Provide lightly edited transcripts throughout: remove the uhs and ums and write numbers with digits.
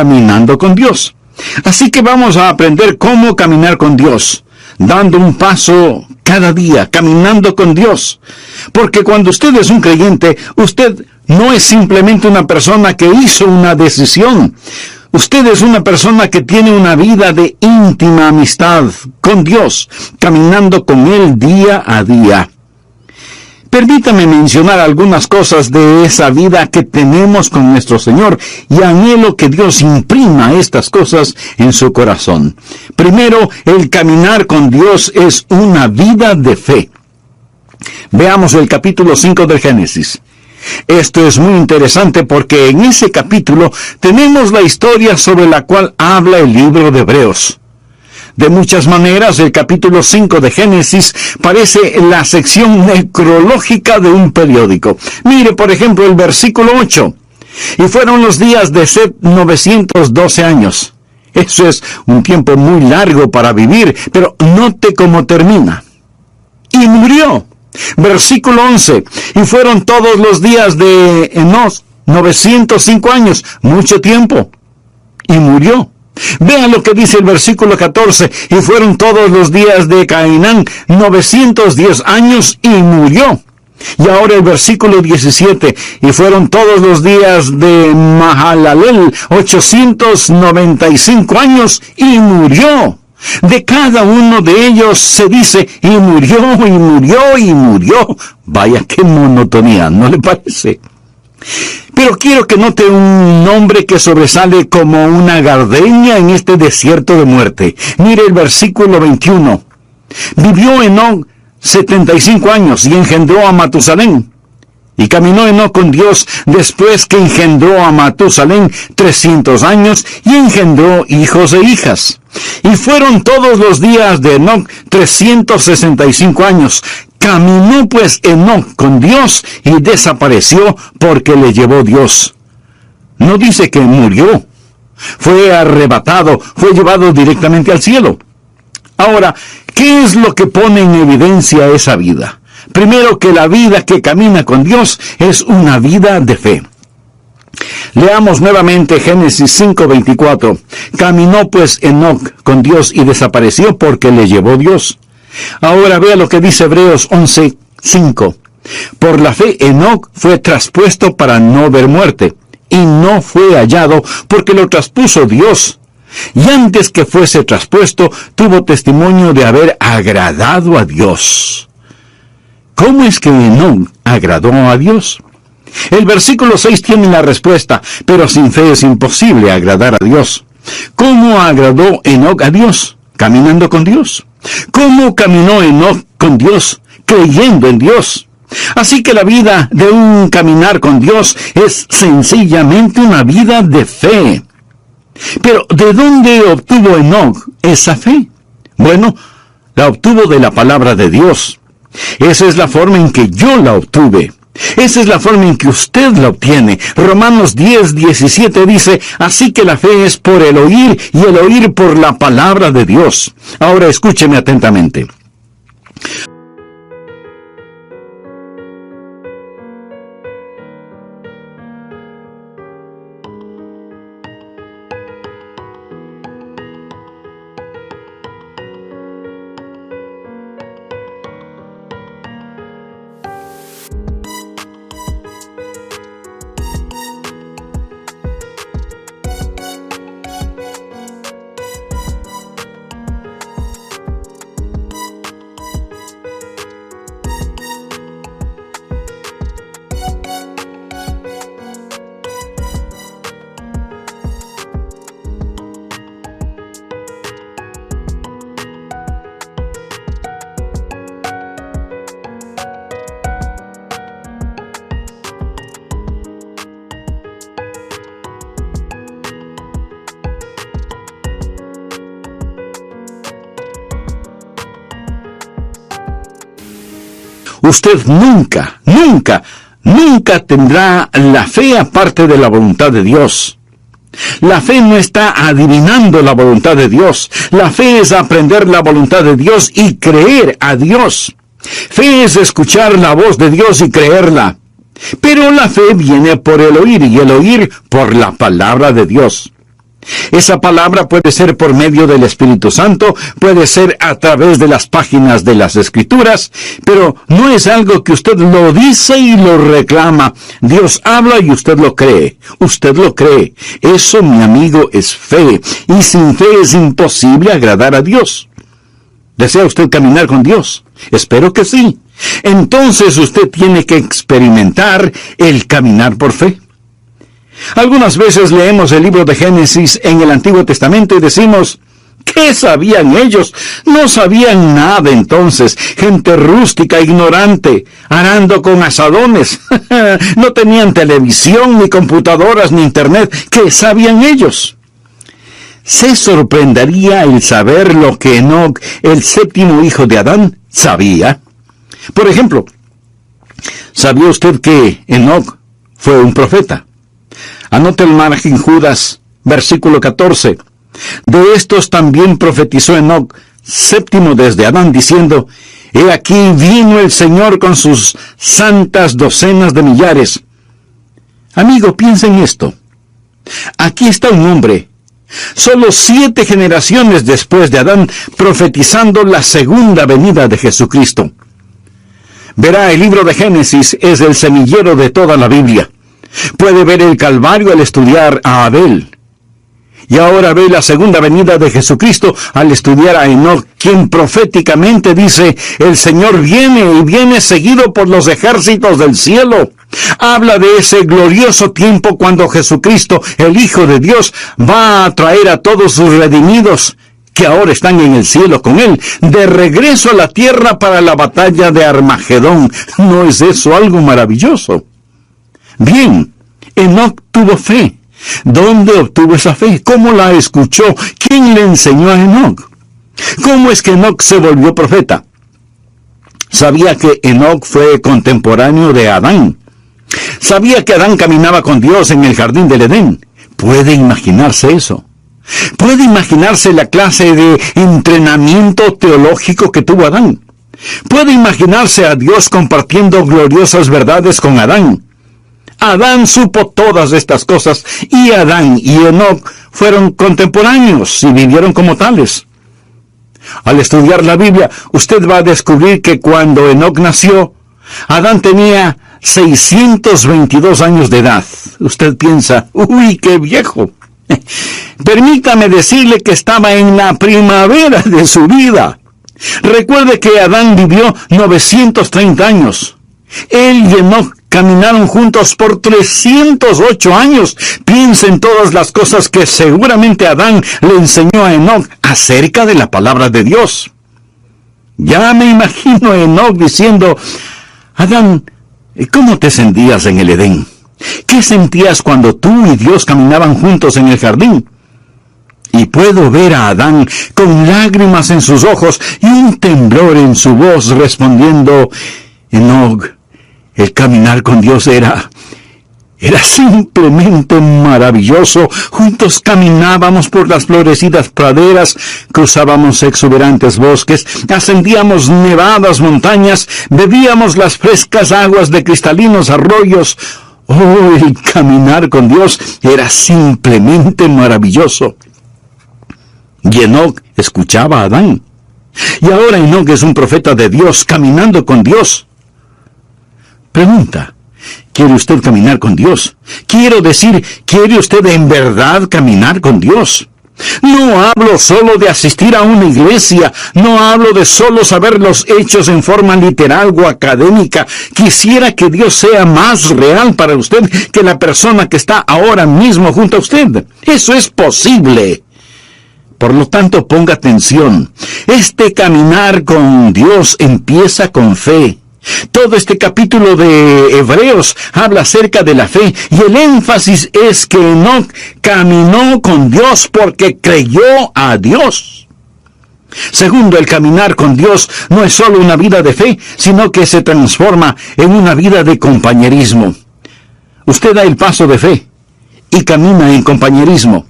caminando con Dios. Así que vamos a aprender cómo caminar con Dios, dando un paso cada día, caminando con Dios. Porque cuando usted es un creyente, usted no es simplemente una persona que hizo una decisión. Usted es una persona que tiene una vida de íntima amistad con Dios, caminando con Él día a día. Permítame mencionar algunas cosas de esa vida que tenemos con nuestro Señor y anhelo que Dios imprima estas cosas en su corazón. Primero, el caminar con Dios es una vida de fe. Veamos el capítulo 5 del Génesis. Esto es muy interesante porque en ese capítulo tenemos la historia sobre la cual habla el libro de Hebreos. De muchas maneras, el capítulo 5 de Génesis parece la sección necrológica de un periódico. Mire, por ejemplo, el versículo 8. Y fueron los días de Set 912 años. Eso es un tiempo muy largo para vivir, pero note cómo termina. Y murió. Versículo 11. Y fueron todos los días de Enoc 905 años, mucho tiempo. Y murió. Vean lo que dice el versículo 14. Y fueron todos los días de Cainán 910 años y murió. Y ahora el versículo 17. Y fueron todos los días de Mahalalel 895 años y murió. De cada uno de ellos se dice, y murió, y murió, y murió. Vaya, qué monotonía, ¿no le parece? Pero quiero que note un nombre que sobresale como una gardenia en este desierto de muerte. Mire el versículo 21. Vivió Enoc 75 años y engendró a Matusalén. Y caminó Enoc con Dios después que engendró a Matusalén 300 años y engendró hijos e hijas. Y fueron todos los días de Enoc 365 años. Caminó pues Enoc con Dios y desapareció porque le llevó Dios. No dice que murió. Fue arrebatado, fue llevado directamente al cielo. Ahora, ¿qué es lo que pone en evidencia esa vida? Primero, que la vida que camina con Dios es una vida de fe. Leamos nuevamente Génesis 5:24. Caminó pues Enoc con Dios y desapareció porque le llevó Dios. Ahora vea lo que dice Hebreos 11:5. Por la fe Enoc fue traspuesto para no ver muerte, y no fue hallado porque lo traspuso Dios. Y antes que fuese traspuesto, tuvo testimonio de haber agradado a Dios. ¿Cómo es que Enoc agradó a Dios? El versículo 6 tiene la respuesta, pero sin fe es imposible agradar a Dios. ¿Cómo agradó Enoc a Dios? Caminando con Dios. ¿Cómo caminó Enoc con Dios? Creyendo en Dios. Así que la vida de un caminar con Dios es sencillamente una vida de fe. Pero, ¿de dónde obtuvo Enoc esa fe? Bueno, la obtuvo de la palabra de Dios. Esa es la forma en que yo la obtuve. Esa es la forma en que usted la obtiene. Romanos 10:17 dice, así que la fe es por el oír y el oír por la palabra de Dios. Ahora escúcheme atentamente. Usted nunca tendrá la fe aparte de la voluntad de Dios. La fe no está adivinando la voluntad de Dios. La fe es aprender la voluntad de Dios y creer a Dios. Fe es escuchar la voz de Dios y creerla. Pero la fe viene por el oír y el oír por la palabra de Dios. Esa palabra puede ser por medio del Espíritu Santo, puede ser a través de las páginas de las Escrituras, pero no es algo que usted lo dice y lo reclama. Dios habla y usted lo cree. Usted lo cree. Eso, mi amigo, es fe. Y sin fe es imposible agradar a Dios. ¿Desea usted caminar con Dios? Espero que sí. Entonces usted tiene que experimentar el caminar por fe. Algunas veces leemos el libro de Génesis en el Antiguo Testamento y decimos, ¿qué sabían ellos? No sabían nada entonces. Gente rústica, ignorante, arando con azadones. No tenían televisión, ni computadoras, ni internet. ¿Qué sabían ellos? Se sorprendería el saber lo que Enoc, el séptimo hijo de Adán, sabía. Por ejemplo, ¿sabía usted que Enoc fue un profeta? Anote el margen en Judas, versículo 14. De estos también profetizó Enoc, séptimo desde Adán, diciendo, he aquí vino el Señor con sus santas docenas de millares. Amigo, piensa en esto. Aquí está un hombre, solo 7 generaciones después de Adán, profetizando la segunda venida de Jesucristo. Verá, el libro de Génesis es el semillero de toda la Biblia. Puede ver el Calvario al estudiar a Abel. Y ahora ve la segunda venida de Jesucristo al estudiar a Enoc, quien proféticamente dice, el Señor viene y viene seguido por los ejércitos del cielo. Habla de ese glorioso tiempo cuando Jesucristo, el Hijo de Dios, va a traer a todos sus redimidos, que ahora están en el cielo con Él, de regreso a la tierra para la batalla de Armagedón. ¿No es eso algo maravilloso? Bien, Enoc tuvo fe. ¿Dónde obtuvo esa fe? ¿Cómo la escuchó? ¿Quién le enseñó a Enoc? ¿Cómo es que Enoc se volvió profeta? Sabía que Enoc fue contemporáneo de Adán. Sabía que Adán caminaba con Dios en el jardín del Edén. ¿Puede imaginarse eso? ¿Puede imaginarse la clase de entrenamiento teológico que tuvo Adán? ¿Puede imaginarse a Dios compartiendo gloriosas verdades con Adán? Adán supo todas estas cosas, y Adán y Enoc fueron contemporáneos y vivieron como tales. Al estudiar la Biblia, usted va a descubrir que cuando Enoc nació, Adán tenía 622 años de edad. Usted piensa, ¡uy, qué viejo! Permítame decirle que estaba en la primavera de su vida. Recuerde que Adán vivió 930 años. Él y Enoc caminaron juntos por 308 años. Piensa en todas las cosas que seguramente Adán le enseñó a Enoc acerca de la palabra de Dios. Ya me imagino a Enoc diciendo, Adán, ¿cómo te sentías en el Edén? ¿Qué sentías cuando tú y Dios caminaban juntos en el jardín? Y puedo ver a Adán con lágrimas en sus ojos y un temblor en su voz respondiendo, Enoc, el caminar con Dios era simplemente maravilloso. Juntos caminábamos por las florecidas praderas, cruzábamos exuberantes bosques, ascendíamos nevadas montañas, bebíamos las frescas aguas de cristalinos arroyos. Oh, el caminar con Dios era simplemente maravilloso. Y Enoc escuchaba a Adán. Y ahora Enoc es un profeta de Dios, caminando con Dios. Pregunta, ¿quiere usted caminar con Dios? Quiero decir, ¿quiere usted en verdad caminar con Dios? No hablo solo de asistir a una iglesia, no hablo de solo saber los hechos en forma literal o académica. Quisiera que Dios sea más real para usted que la persona que está ahora mismo junto a usted. Eso es posible. Por lo tanto, ponga atención. Este caminar con Dios empieza con fe. Todo este capítulo de Hebreos habla acerca de la fe, y el énfasis es que Enoc caminó con Dios porque creyó a Dios. Segundo, el caminar con Dios no es solo una vida de fe, sino que se transforma en una vida de compañerismo. Usted da el paso de fe y camina en compañerismo.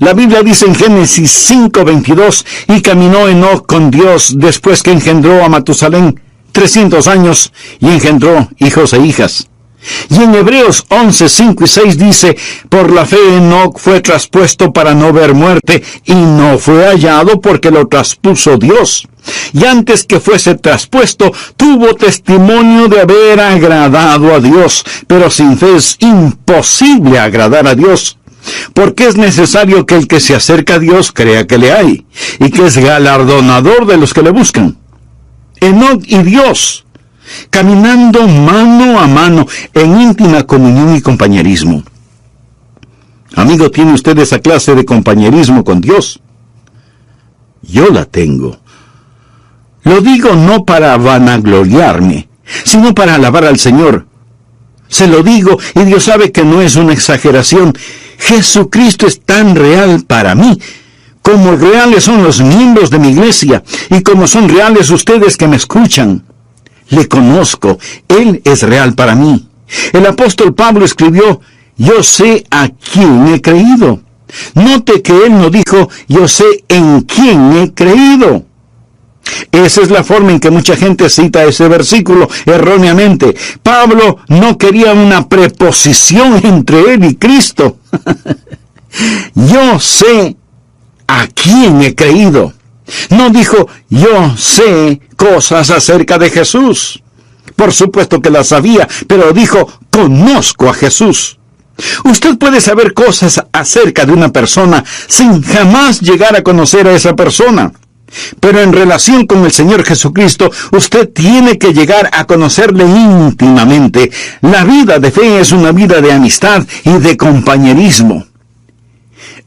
La Biblia dice en Génesis 5:22, y caminó Enoc con Dios después que engendró a Matusalén 300 años y engendró hijos e hijas. Y en Hebreos 11, 5 y 6 dice, por la fe Enoc fue traspuesto para no ver muerte, y no fue hallado porque lo traspuso Dios. Y antes que fuese traspuesto, tuvo testimonio de haber agradado a Dios. Pero sin fe es imposible agradar a Dios, porque es necesario que el que se acerca a Dios crea que le hay, y que es galardonador de los que le buscan. Enoc y Dios, caminando mano a mano en íntima comunión y compañerismo. Amigo, ¿tiene usted esa clase de compañerismo con Dios? Yo la tengo. Lo digo no para vanagloriarme, sino para alabar al Señor. Se lo digo, y Dios sabe que no es una exageración. Jesucristo es tan real para mí, como reales son los miembros de mi iglesia, y como son reales ustedes que me escuchan. Le conozco, Él es real para mí. El apóstol Pablo escribió, yo sé a quién he creído. Note que él no dijo, yo sé en quién he creído. Esa es la forma en que mucha gente cita ese versículo erróneamente. Pablo no quería una preposición entre él y Cristo. Yo sé a quién he creído. No dijo, yo sé cosas acerca de Jesús. Por supuesto que las sabía, pero dijo, conozco a Jesús. Usted puede saber cosas acerca de una persona sin jamás llegar a conocer a esa persona. Pero en relación con el Señor Jesucristo, usted tiene que llegar a conocerle íntimamente. La vida de fe es una vida de amistad y de compañerismo.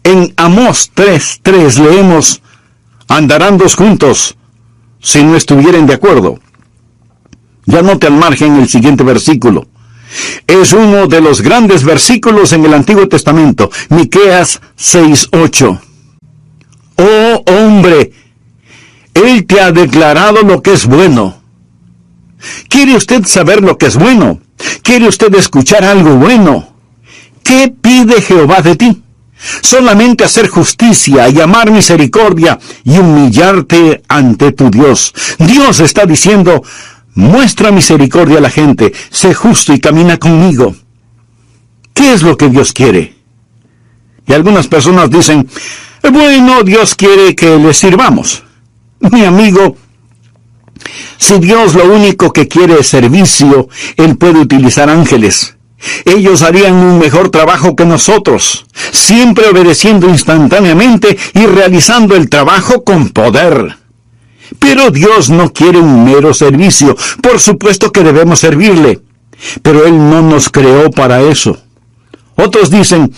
En Amós 3:3 leemos, andarán dos juntos si no estuvieren de acuerdo. Ya note al margen el siguiente versículo. Es uno de los grandes versículos en el Antiguo Testamento, Miqueas 6:8. Oh hombre, Él te ha declarado lo que es bueno. ¿Quiere usted saber lo que es bueno? ¿Quiere usted escuchar algo bueno? ¿Qué pide Jehová de ti? Solamente hacer justicia y amar misericordia y humillarte ante tu Dios. Dios está diciendo, muestra misericordia a la gente, sé justo y camina conmigo. ¿Qué es lo que Dios quiere? Y algunas personas dicen, bueno, Dios quiere que le sirvamos. Mi amigo, si Dios lo único que quiere es servicio, Él puede utilizar ángeles. Ellos harían un mejor trabajo que nosotros, siempre obedeciendo instantáneamente y realizando el trabajo con poder. Pero Dios no quiere un mero servicio. Por supuesto que debemos servirle, pero Él no nos creó para eso. Otros dicen,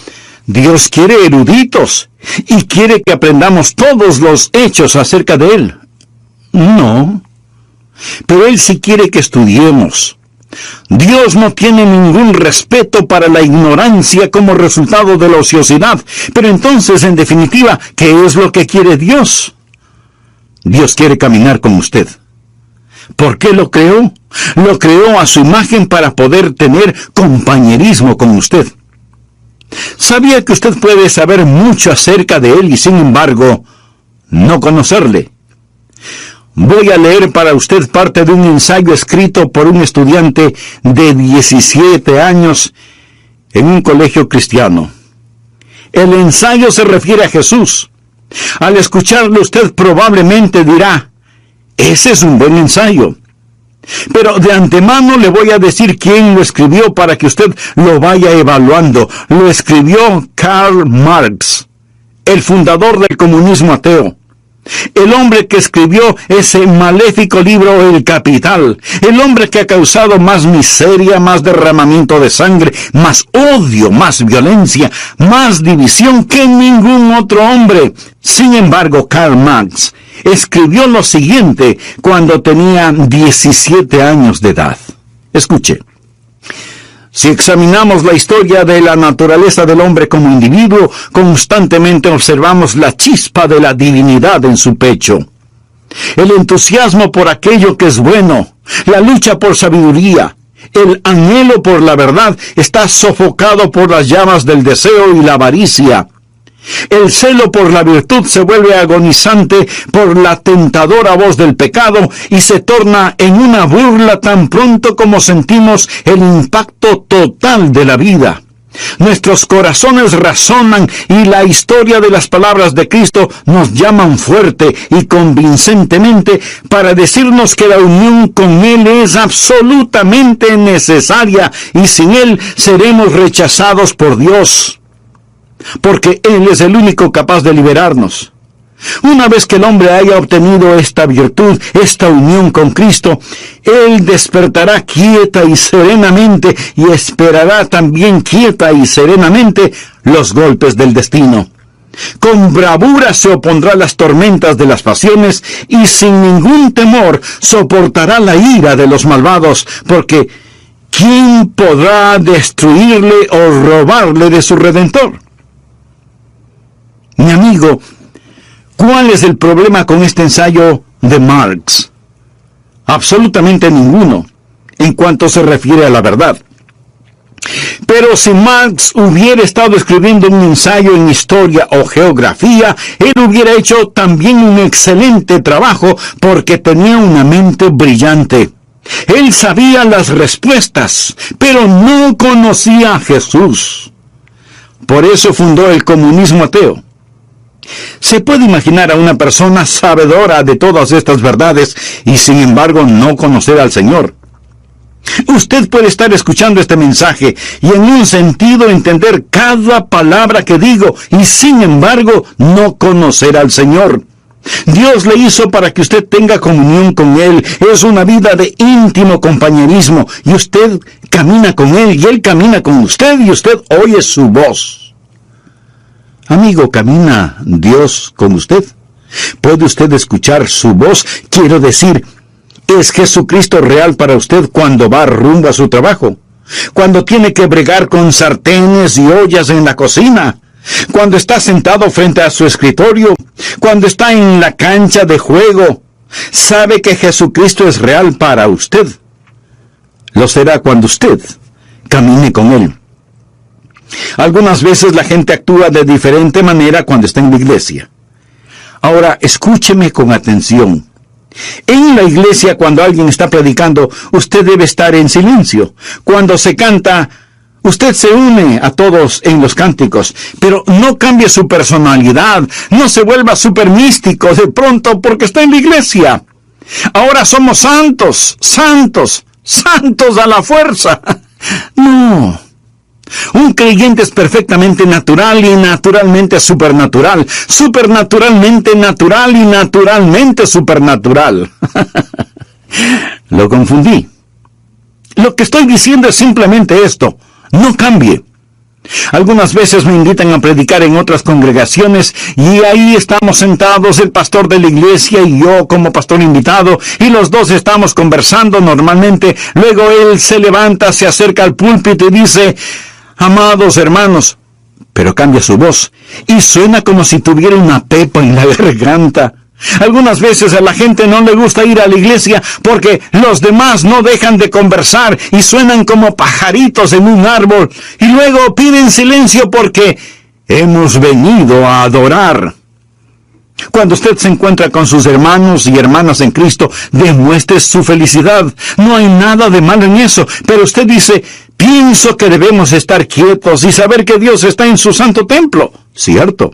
Dios quiere eruditos y quiere que aprendamos todos los hechos acerca de Él. No, pero Él sí quiere que estudiemos. Dios no tiene ningún respeto para la ignorancia como resultado de la ociosidad. Pero entonces, en definitiva, ¿qué es lo que quiere Dios? Dios quiere caminar con usted. ¿Por qué lo creó? Lo creó a su imagen para poder tener compañerismo con usted. ¿Sabía que usted puede saber mucho acerca de Él y sin embargo no conocerle? Voy a leer para usted parte de un ensayo escrito por un estudiante de 17 años en un colegio cristiano. El ensayo se refiere a Jesús. Al escucharlo usted probablemente dirá, ese es un buen ensayo. Pero de antemano le voy a decir quién lo escribió para que usted lo vaya evaluando. Lo escribió Karl Marx, el fundador del comunismo ateo. El hombre que escribió ese maléfico libro El Capital. El hombre que ha causado más miseria, más derramamiento de sangre, más odio, más violencia, más división que ningún otro hombre. Sin embargo, Karl Marx escribió lo siguiente cuando tenía 17 años de edad. Escuche. Si examinamos la historia de la naturaleza del hombre como individuo, constantemente observamos la chispa de la divinidad en su pecho. El entusiasmo por aquello que es bueno, la lucha por sabiduría, el anhelo por la verdad está sofocado por las llamas del deseo y la avaricia. El celo por la virtud se vuelve agonizante por la tentadora voz del pecado y se torna en una burla tan pronto como sentimos el impacto total de la vida. Nuestros corazones razonan y la historia de las palabras de Cristo nos llaman fuerte y convincentemente para decirnos que la unión con Él es absolutamente necesaria y sin Él seremos rechazados por Dios, porque Él es el único capaz de liberarnos. Una vez que el hombre haya obtenido esta virtud, esta unión con Cristo, él despertará quieta y serenamente y esperará también quieta y serenamente los golpes del destino. Con bravura se opondrá a las tormentas de las pasiones y sin ningún temor soportará la ira de los malvados, porque ¿quién podrá destruirle o robarle de su Redentor? Mi amigo, ¿cuál es el problema con este ensayo de Marx? Absolutamente ninguno, en cuanto se refiere a la verdad. Pero si Marx hubiera estado escribiendo un ensayo en historia o geografía, él hubiera hecho también un excelente trabajo porque tenía una mente brillante. Él sabía las respuestas, pero no conocía a Jesús. Por eso fundó el comunismo ateo. Se puede imaginar a una persona sabedora de todas estas verdades y sin embargo no conocer al Señor. Usted puede estar escuchando este mensaje y en un sentido entender cada palabra que digo y sin embargo no conocer al Señor. Dios le hizo para que usted tenga comunión con Él. Es una vida de íntimo compañerismo y usted camina con Él y Él camina con usted y usted oye su voz. Amigo, ¿camina Dios con usted? ¿Puede usted escuchar su voz? Quiero decir, ¿es Jesucristo real para usted cuando va rumbo a su trabajo? Cuando tiene que bregar con sartenes y ollas en la cocina. Cuando está sentado frente a su escritorio. Cuando está en la cancha de juego. ¿Sabe que Jesucristo es real para usted? Lo será cuando usted camine con Él. Algunas veces la gente actúa de diferente manera cuando está en la iglesia. Ahora, escúcheme con atención. En la iglesia, cuando alguien está predicando, usted debe estar en silencio. Cuando se canta, usted se une a todos en los cánticos, pero no cambie su personalidad, no se vuelva súper místico de pronto porque está en la iglesia. Ahora somos santos, santos, santos a la fuerza. No. Un creyente es perfectamente natural y naturalmente supernatural. Supernaturalmente natural y naturalmente supernatural. Lo confundí. Lo que estoy diciendo es simplemente esto. No cambie. Algunas veces me invitan a predicar en otras congregaciones y ahí estamos sentados, el pastor de la iglesia y yo como pastor invitado, y los dos estamos conversando normalmente. Luego él se levanta, se acerca al púlpito y dice: amados hermanos, pero cambia su voz y suena como si tuviera una pepa en la garganta. Algunas veces a la gente no le gusta ir a la iglesia porque los demás no dejan de conversar y suenan como pajaritos en un árbol y luego piden silencio porque hemos venido a adorar. Cuando usted se encuentra con sus hermanos y hermanas en Cristo, demuestre su felicidad. No hay nada de malo en eso, pero usted dice: pienso que debemos estar quietos y saber que Dios está en su santo templo. ¿Cierto?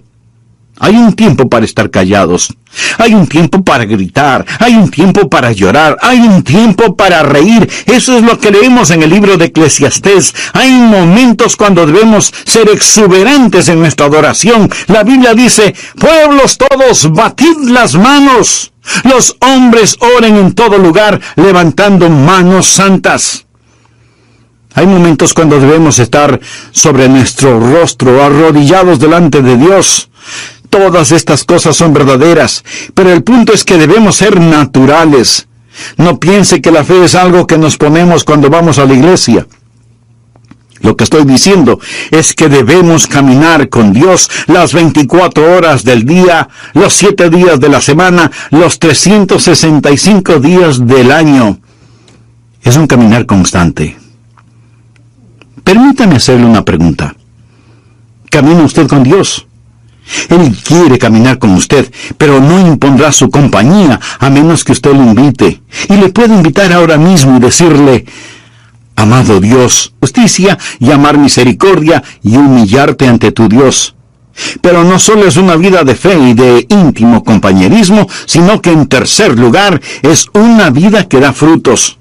Hay un tiempo para estar callados. Hay un tiempo para gritar. Hay un tiempo para llorar. Hay un tiempo para reír. Eso es lo que leemos en el libro de Eclesiastés. Hay momentos cuando debemos ser exuberantes en nuestra adoración. La Biblia dice: pueblos todos, batid las manos. Los hombres oren en todo lugar, levantando manos santas. Hay momentos cuando debemos estar sobre nuestro rostro, arrodillados delante de Dios. Todas estas cosas son verdaderas, pero el punto es que debemos ser naturales. No piense que la fe es algo que nos ponemos cuando vamos a la iglesia. Lo que estoy diciendo es que debemos caminar con Dios las 24 horas del día, los 7 días de la semana, los 365 días del año. Es un caminar constante. Permítame hacerle una pregunta. ¿Camina usted con Dios? Él quiere caminar con usted, pero no impondrá su compañía a menos que usted lo invite. Y le puede invitar ahora mismo y decirle: amado Dios, justicia y amar misericordia y humillarte ante tu Dios. Pero no solo es una vida de fe y de íntimo compañerismo, sino que en tercer lugar es una vida que da frutos.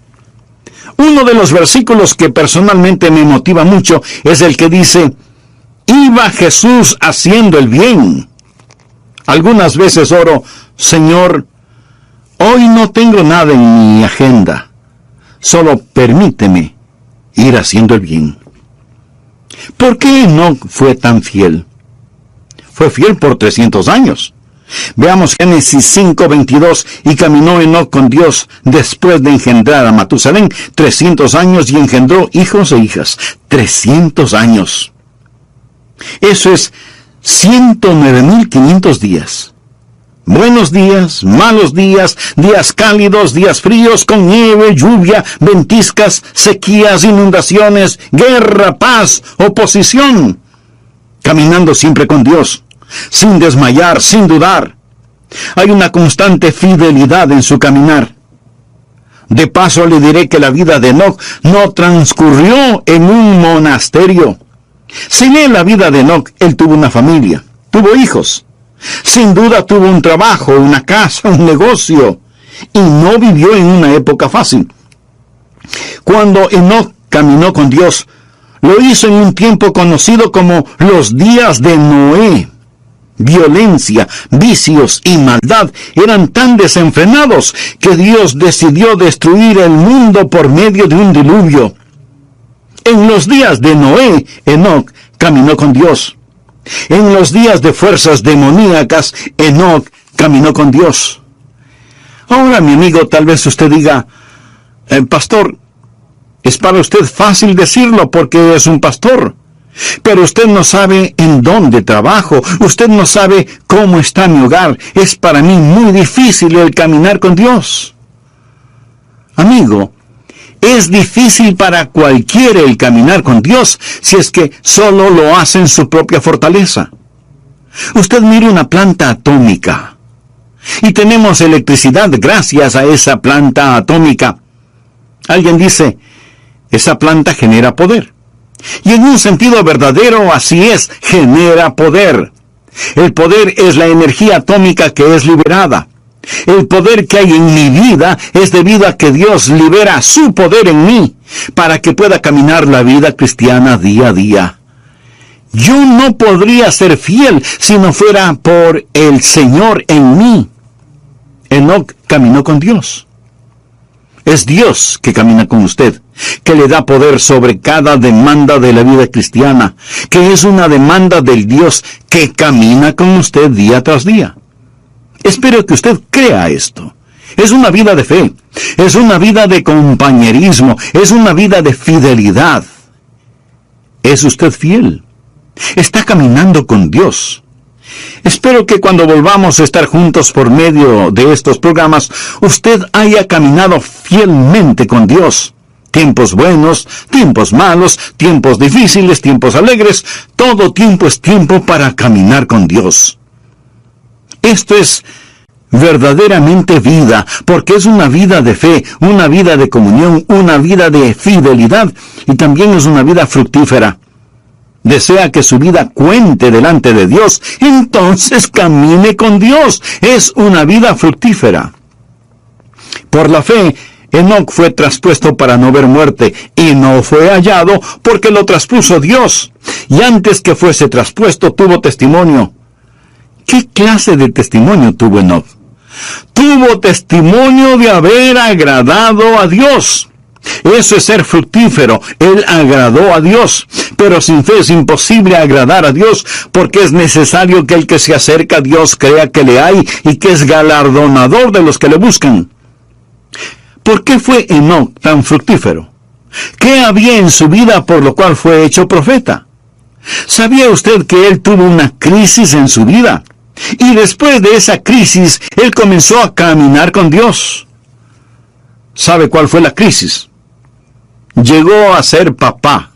Uno de los versículos que personalmente me motiva mucho es el que dice: iba Jesús haciendo el bien. Algunas veces oro: Señor, hoy no tengo nada en mi agenda, solo permíteme ir haciendo el bien. ¿Por qué Enoc fue tan fiel? Fue fiel por 300 años. Veamos Génesis 5:22. Y caminó Enoc con Dios después de engendrar a Matusalén 300 años y engendró hijos e hijas. 300 años. Eso es 109.500 días. Buenos días, malos días, días cálidos, días fríos, con nieve, lluvia, ventiscas, sequías, inundaciones, guerra, paz, oposición. Caminando siempre con Dios, sin desmayar, sin dudar. Hay una constante fidelidad en su caminar. De paso le diré que la vida de Enoc no transcurrió en un monasterio. Si lee la vida de Enoc, él tuvo una familia, tuvo hijos. Sin duda tuvo un trabajo, una casa, un negocio, y no vivió en una época fácil. Cuando Enoc caminó con Dios, lo hizo en un tiempo conocido como los días de Noé. Violencia, vicios y maldad eran tan desenfrenados que Dios decidió destruir el mundo por medio de un diluvio. En los días de Noé, Enoc caminó con Dios. En los días de fuerzas demoníacas, Enoc caminó con Dios. Ahora, mi amigo, tal vez usted diga: pastor, es para usted fácil decirlo porque es un pastor. Pero usted no sabe en dónde trabajo, usted no sabe cómo está mi hogar. Es para mí muy difícil el caminar con Dios. Amigo, es difícil para cualquiera el caminar con Dios si es que solo lo hace en su propia fortaleza. Usted mire una planta atómica. Y tenemos electricidad gracias a esa planta atómica. Alguien dice: esa planta genera poder. Y en un sentido verdadero así es, genera poder. El poder es la energía atómica que es liberada. El poder que hay en mi vida es debido a que Dios libera su poder en mí para que pueda caminar la vida cristiana día a día. Yo no podría ser fiel si no fuera por el Señor en mí. Enoc caminó con Dios. Es Dios que camina con usted, que le da poder sobre cada demanda de la vida cristiana, que es una demanda del Dios que camina con usted día tras día. Espero que usted crea esto. Es una vida de fe, es una vida de compañerismo, es una vida de fidelidad. ¿Es usted fiel? Está caminando con Dios. Espero que cuando volvamos a estar juntos por medio de estos programas, usted haya caminado fielmente con Dios. Tiempos buenos, tiempos malos, tiempos difíciles, tiempos alegres, todo tiempo es tiempo para caminar con Dios. Esto es verdaderamente vida, porque es una vida de fe, una vida de comunión, una vida de fidelidad, y también es una vida fructífera. Desea que su vida cuente delante de Dios, entonces camine con Dios. Es una vida fructífera. Por la fe, Enoc fue traspuesto para no ver muerte, y no fue hallado porque lo traspuso Dios. Y antes que fuese traspuesto, tuvo testimonio. ¿Qué clase de testimonio tuvo Enoc? Tuvo testimonio de haber agradado a Dios. Eso es ser fructífero. Él agradó a Dios. Pero sin fe es imposible agradar a Dios, porque es necesario que el que se acerca a Dios crea que le hay y que es galardonador de los que le buscan. ¿Por qué fue Enoc tan fructífero? ¿Qué había en su vida por lo cual fue hecho profeta? ¿Sabía usted que él tuvo una crisis en su vida? Y después de esa crisis, él comenzó a caminar con Dios. ¿Sabe cuál fue la crisis? Llegó a ser papá.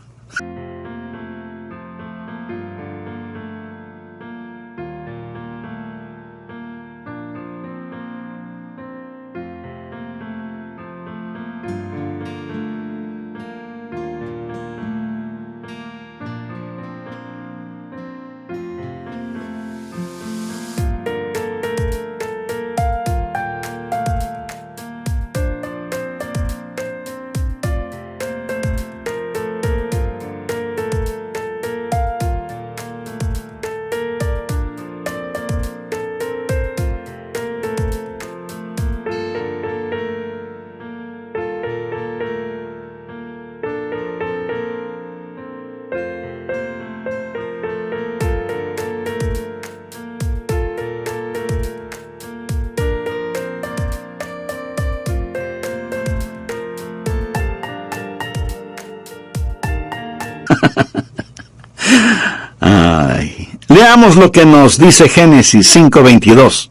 Leamos lo que nos dice Génesis 5:22.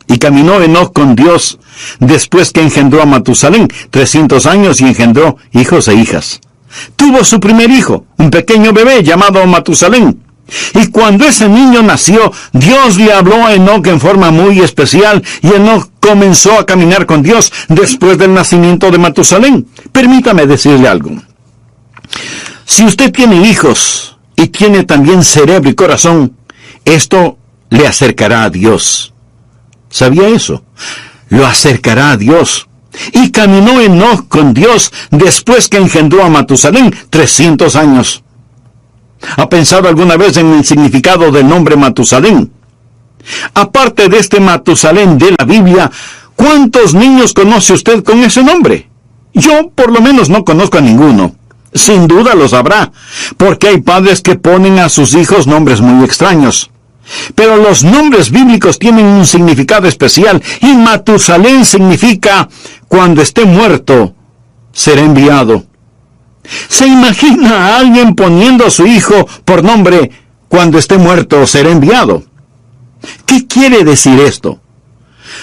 Y caminó Enoc con Dios después que engendró a Matusalén 300 años y engendró hijos e hijas. Tuvo su primer hijo, un pequeño bebé llamado Matusalén. Y cuando ese niño nació, Dios le habló a Enoc en forma muy especial, y Enoc comenzó a caminar con Dios después del nacimiento de Matusalén. Permítame decirle algo. Si usted tiene hijos y tiene también cerebro y corazón, esto le acercará a Dios. ¿Sabía eso? Lo acercará a Dios. Y caminó Enoc con Dios después que engendró a Matusalén 300 años. ¿Ha pensado alguna vez en el significado del nombre Matusalén? Aparte de este Matusalén de la Biblia, ¿cuántos niños conoce usted con ese nombre? Yo por lo menos no conozco a ninguno. Sin duda los habrá, porque hay padres que ponen a sus hijos nombres muy extraños. Pero los nombres bíblicos tienen un significado especial, y Matusalén significa cuando esté muerto, será enviado. ¿Se imagina a alguien poniendo a su hijo por nombre cuando esté muerto, será enviado? ¿Qué quiere decir esto?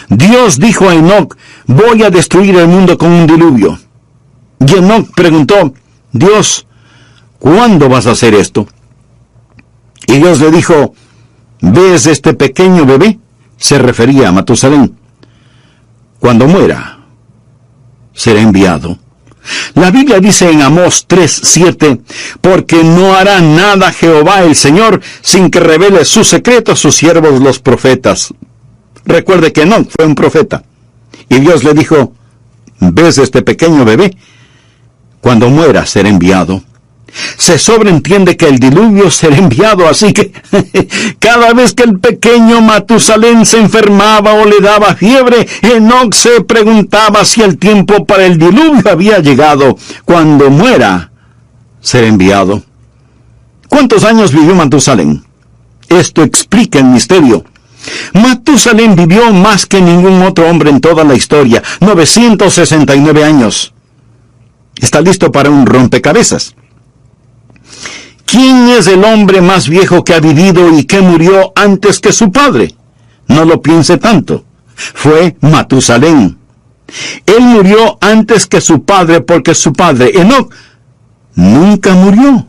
Dios dijo a Enoc, voy a destruir el mundo con un diluvio. Y Enoc preguntó, Dios, ¿cuándo vas a hacer esto? Y Dios le dijo, ¿ves este pequeño bebé? Se refería a Matusalén. Cuando muera, será enviado. La Biblia dice en Amós 3:7, porque no hará nada Jehová el Señor sin que revele su secreto a sus siervos los profetas. Recuerde que Enoc fue un profeta. Y Dios le dijo, ¿ves este pequeño bebé? Cuando muera será enviado. Se sobreentiende que el diluvio será enviado, así que cada vez que el pequeño Matusalén se enfermaba o le daba fiebre, Enoc se preguntaba si el tiempo para el diluvio había llegado. Cuando muera, será enviado. ¿Cuántos años vivió Matusalén? Esto explica el misterio. Matusalén vivió más que ningún otro hombre en toda la historia, 969 años. ¿Está listo para un rompecabezas? ¿Quién es el hombre más viejo que ha vivido y que murió antes que su padre? No lo piense tanto. Fue Matusalén. Él murió antes que su padre porque su padre, Enoc, nunca murió.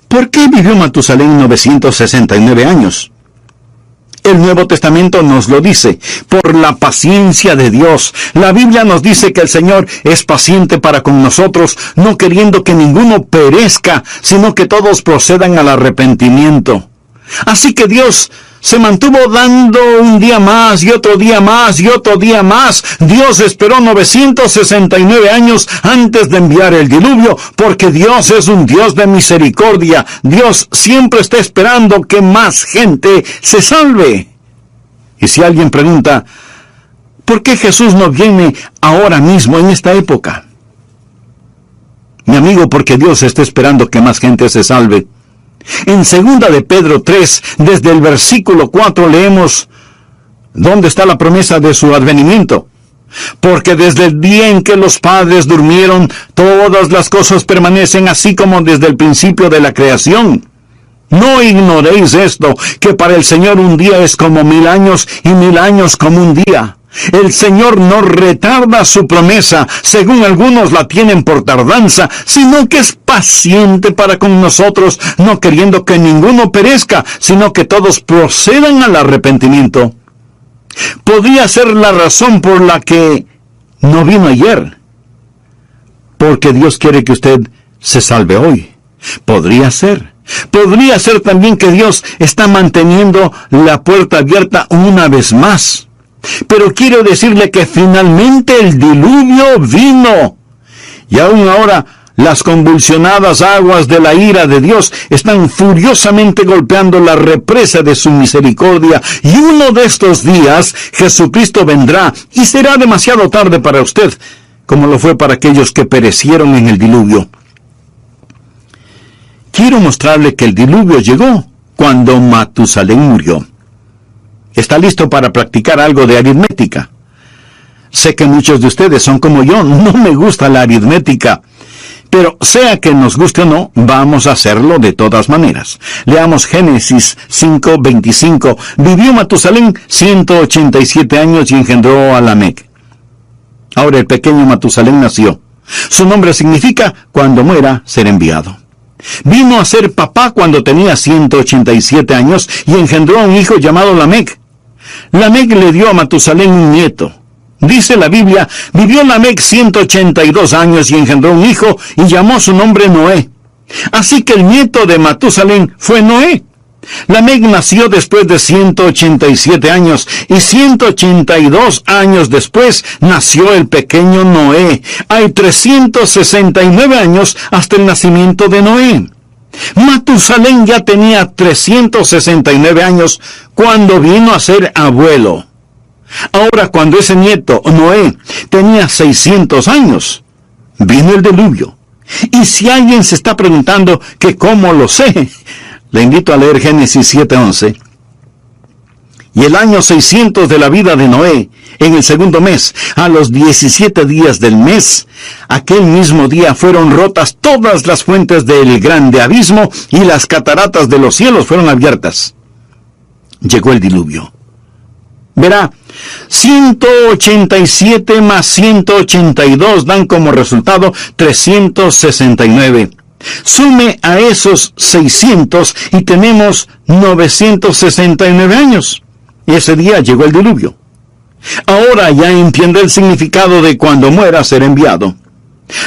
¿Por qué vivió Matusalén 969 años? El Nuevo Testamento nos lo dice, por la paciencia de Dios. La Biblia nos dice que el Señor es paciente para con nosotros, no queriendo que ninguno perezca, sino que todos procedan al arrepentimiento. Así que Dios se mantuvo dando un día más y otro día más y otro día más. Dios esperó 969 años antes de enviar el diluvio, porque Dios es un Dios de misericordia. Dios siempre está esperando que más gente se salve. Y si alguien pregunta, ¿por qué Jesús no viene ahora mismo en esta época? Mi amigo, porque Dios está esperando que más gente se salve. En 2 de Pedro 3, desde el versículo 4 leemos, ¿dónde está la promesa de su advenimiento? Porque desde el día en que los padres durmieron, todas las cosas permanecen así como desde el principio de la creación. No ignoréis esto, que para el Señor un día es como 1000 años y 1000 años como un día. El Señor no retarda su promesa, según algunos la tienen por tardanza, sino que es paciente para con nosotros, no queriendo que ninguno perezca, sino que todos procedan al arrepentimiento. Podría ser la razón por la que no vino ayer, porque Dios quiere que usted se salve hoy. Podría ser. Podría ser también que Dios está manteniendo la puerta abierta una vez más. Pero quiero decirle que finalmente el diluvio vino. Y aún ahora las convulsionadas aguas de la ira de Dios están furiosamente golpeando la represa de su misericordia. Y uno de estos días Jesucristo vendrá y será demasiado tarde para usted, como lo fue para aquellos que perecieron en el diluvio. Quiero mostrarle que el diluvio llegó cuando Matusalén murió. ¿Está listo para practicar algo de aritmética? Sé que muchos de ustedes son como yo, no me gusta la aritmética. Pero sea que nos guste o no, vamos a hacerlo de todas maneras. Leamos Génesis 5:25. Vivió Matusalén 187 años y engendró a Lamec. Ahora el pequeño Matusalén nació. Su nombre significa cuando muera ser enviado. Vino a ser papá cuando tenía 187 años y engendró a un hijo llamado Lamec. Lamec le dio a Matusalén un nieto. Dice la Biblia, vivió Lamec 182 años y engendró un hijo y llamó su nombre Noé. Así que el nieto de Matusalén fue Noé. Lamec nació después de 187 años y 182 años después nació el pequeño Noé. Hay 369 años hasta el nacimiento de Noé. Matusalén ya tenía 369 años cuando vino a ser abuelo. Ahora, cuando ese nieto, Noé, tenía 600 años, vino el diluvio. Y si alguien se está preguntando que cómo lo sé, le invito a leer Génesis 7:11. Y el año 600 de la vida de Noé, en el segundo mes, a los 17 días del mes, aquel mismo día fueron rotas todas las fuentes del grande abismo y las cataratas de los cielos fueron abiertas. Llegó el diluvio. Verá, 187 más 182 dan como resultado 369. Sume a esos 600 y tenemos 969 años. Ese día llegó el diluvio. Ahora ya entiende el significado de cuando muera ser enviado.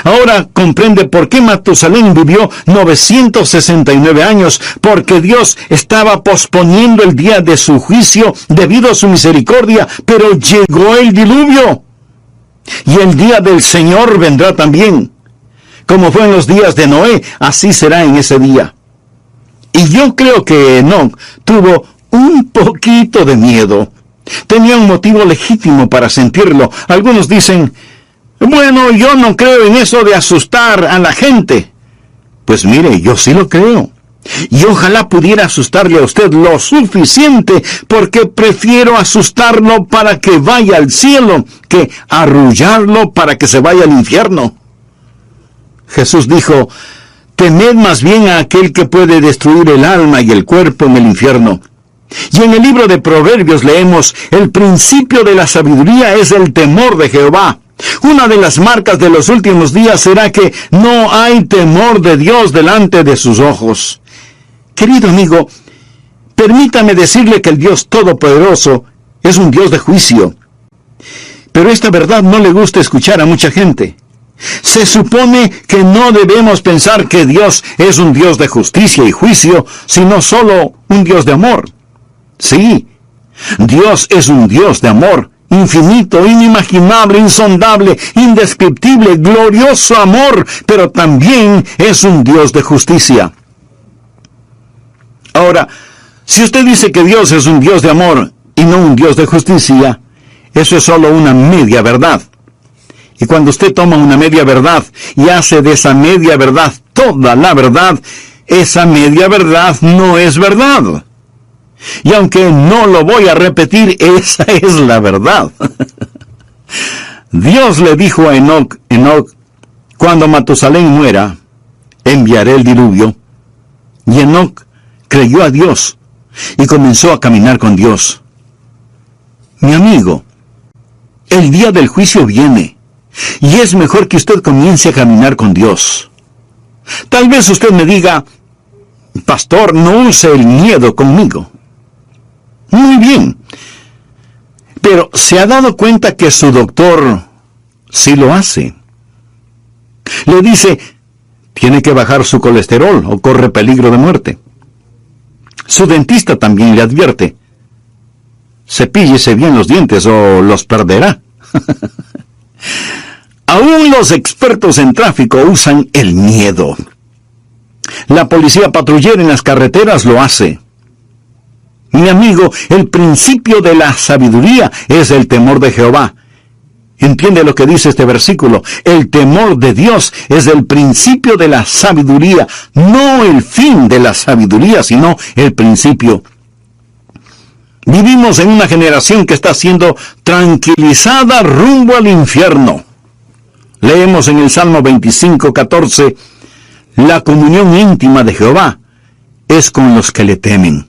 Ahora comprende por qué Matusalén vivió 969 años, porque Dios estaba posponiendo el día de su juicio debido a su misericordia, pero llegó el diluvio. Y el día del Señor vendrá también. Como fue en los días de Noé, así será en ese día. Y yo creo que Enoc tuvo un poquito de miedo. Tenía un motivo legítimo para sentirlo. Algunos dicen, bueno, yo no creo en eso de asustar a la gente. Pues mire, yo sí lo creo. Y ojalá pudiera asustarle a usted lo suficiente, porque prefiero asustarlo para que vaya al cielo, que arrullarlo para que se vaya al infierno. Jesús dijo, temed más bien a aquel que puede destruir el alma y el cuerpo en el infierno. Y en el libro de Proverbios leemos, el principio de la sabiduría es el temor de Jehová. Una de las marcas de los últimos días será que no hay temor de Dios delante de sus ojos. Querido amigo, permítame decirle que el Dios Todopoderoso es un Dios de juicio. Pero esta verdad no le gusta escuchar a mucha gente. Se supone que no debemos pensar que Dios es un Dios de justicia y juicio, sino solo un Dios de amor. Sí, Dios es un Dios de amor, infinito, inimaginable, insondable, indescriptible, glorioso amor, pero también es un Dios de justicia. Ahora, si usted dice que Dios es un Dios de amor y no un Dios de justicia, eso es solo una media verdad. Y cuando usted toma una media verdad y hace de esa media verdad toda la verdad, esa media verdad no es verdad. Y aunque no lo voy a repetir, esa es la verdad. Dios le dijo a Enoc, cuando Matusalén muera, enviaré el diluvio. Y Enoc creyó a Dios y comenzó a caminar con Dios. Mi amigo, el día del juicio viene, y es mejor que usted comience a caminar con Dios. Tal vez usted me diga, pastor, no use el miedo conmigo. Muy bien, pero ¿se ha dado cuenta que su doctor sí lo hace? Le dice, tiene que bajar su colesterol o corre peligro de muerte. Su dentista también le advierte, cepíllese bien los dientes o los perderá. Aún los expertos en tráfico usan el miedo. La policía patrullera en las carreteras lo hace. Mi amigo, el principio de la sabiduría es el temor de Jehová. ¿Entiende lo que dice este versículo? El temor de Dios es el principio de la sabiduría, no el fin de la sabiduría, sino el principio. Vivimos en una generación que está siendo tranquilizada rumbo al infierno. Leemos en el Salmo 25:14, la comunión íntima de Jehová es con los que le temen.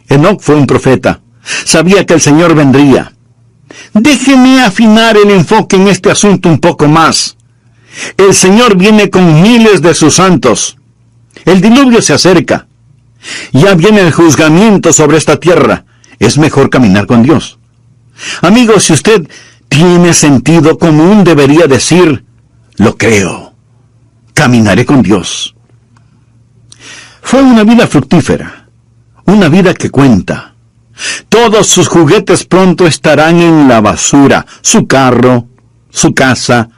Enoc fue un profeta. Sabía que el Señor vendría. Déjeme afinar el enfoque en este asunto un poco más. El Señor viene con miles de sus santos. El diluvio se acerca. Ya viene el juzgamiento sobre esta tierra. Es mejor caminar con Dios. Amigo, si usted tiene sentido común, debería decir, lo creo. Caminaré con Dios. Fue una vida fructífera. Una vida que cuenta. Todos sus juguetes pronto estarán en la basura. Su carro, su casa,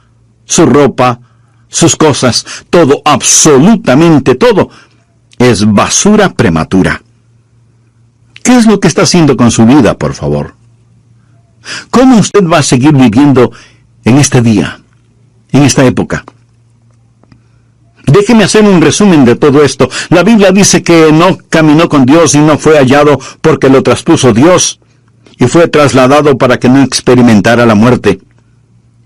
su ropa, sus cosas, todo, absolutamente todo, es basura prematura. ¿Qué es lo que está haciendo con su vida, por favor? ¿Cómo usted va a seguir viviendo en este día, en esta época? Déjeme hacer un resumen de todo esto. La Biblia dice que Enoc caminó con Dios y no fue hallado porque lo traspuso Dios, y fue trasladado para que no experimentara la muerte.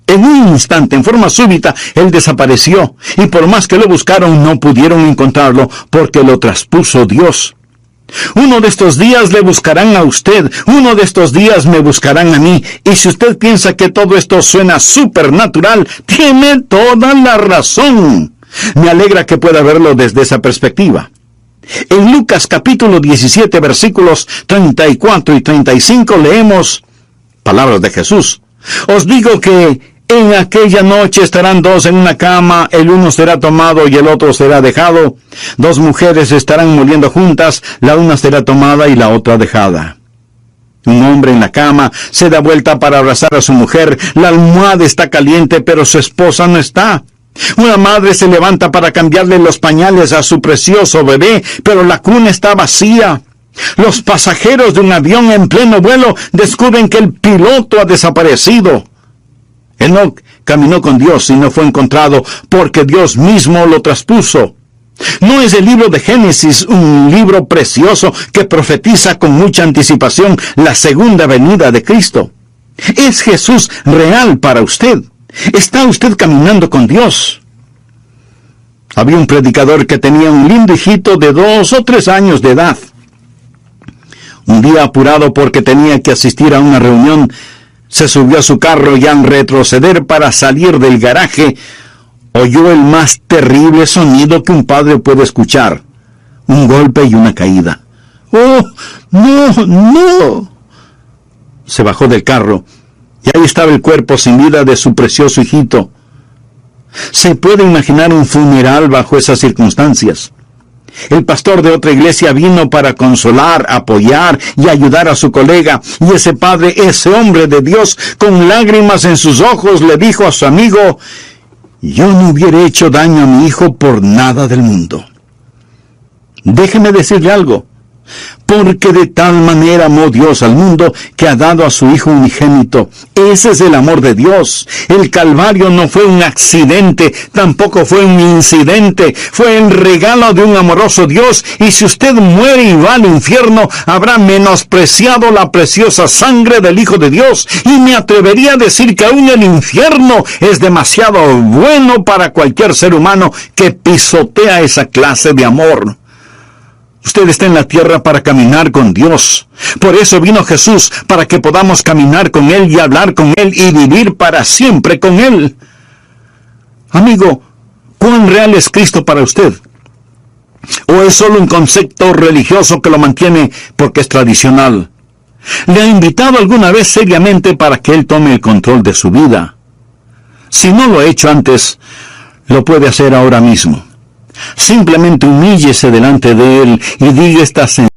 En un instante, en forma súbita, él desapareció, y por más que lo buscaron, no pudieron encontrarlo, porque lo traspuso Dios. Uno de estos días le buscarán a usted, uno de estos días me buscarán a mí, y si usted piensa que todo esto suena supernatural, tiene toda la razón. Me alegra que pueda verlo desde esa perspectiva. En Lucas capítulo 17, versículos 34 y 35 leemos palabras de Jesús. Os digo que en aquella noche estarán dos en una cama, el uno será tomado y el otro será dejado. Dos mujeres estarán muriendo juntas, la una será tomada y la otra dejada. Un hombre en la cama se da vuelta para abrazar a su mujer, la almohada está caliente, pero su esposa no está. Una madre se levanta para cambiarle los pañales a su precioso bebé, pero la cuna está vacía. Los pasajeros de un avión en pleno vuelo descubren que el piloto ha desaparecido. Enoc caminó con Dios y no fue encontrado porque Dios mismo lo traspuso. ¿No es el libro de Génesis un libro precioso que profetiza con mucha anticipación la segunda venida de Cristo? ¿Es Jesús real para usted? ¿Está usted caminando con Dios? Había un predicador que tenía un lindo hijito de 2 o 3 años de edad. Un día, apurado porque tenía que asistir a una reunión, se subió a su carro y al retroceder para salir del garaje, oyó el más terrible sonido que un padre puede escuchar: un golpe y una caída. ¡Oh, no, no! Se bajó del carro, y ahí estaba el cuerpo sin vida de su precioso hijito. ¿Se puede imaginar un funeral bajo esas circunstancias? El pastor de otra iglesia vino para consolar, apoyar y ayudar a su colega, y ese padre, ese hombre de Dios, con lágrimas en sus ojos, le dijo a su amigo: yo no hubiera hecho daño a mi hijo por nada del mundo. Déjeme decirle algo. Porque de tal manera amó Dios al mundo que ha dado a su Hijo unigénito. Ese es el amor de Dios. El Calvario no fue un accidente, tampoco fue un incidente. Fue el regalo de un amoroso Dios, y si usted muere y va al infierno, habrá menospreciado la preciosa sangre del Hijo de Dios. Y me atrevería a decir que aún el infierno es demasiado bueno para cualquier ser humano que pisotea esa clase de amor. Usted está en la tierra para caminar con Dios. Por eso vino Jesús, para que podamos caminar con Él y hablar con Él y vivir para siempre con Él. Amigo, ¿cuán real es Cristo para usted? ¿O es solo un concepto religioso que lo mantiene porque es tradicional? ¿Le ha invitado alguna vez seriamente para que Él tome el control de su vida? Si no lo ha hecho antes, lo puede hacer ahora mismo. Simplemente humíllese delante de Él y diga esta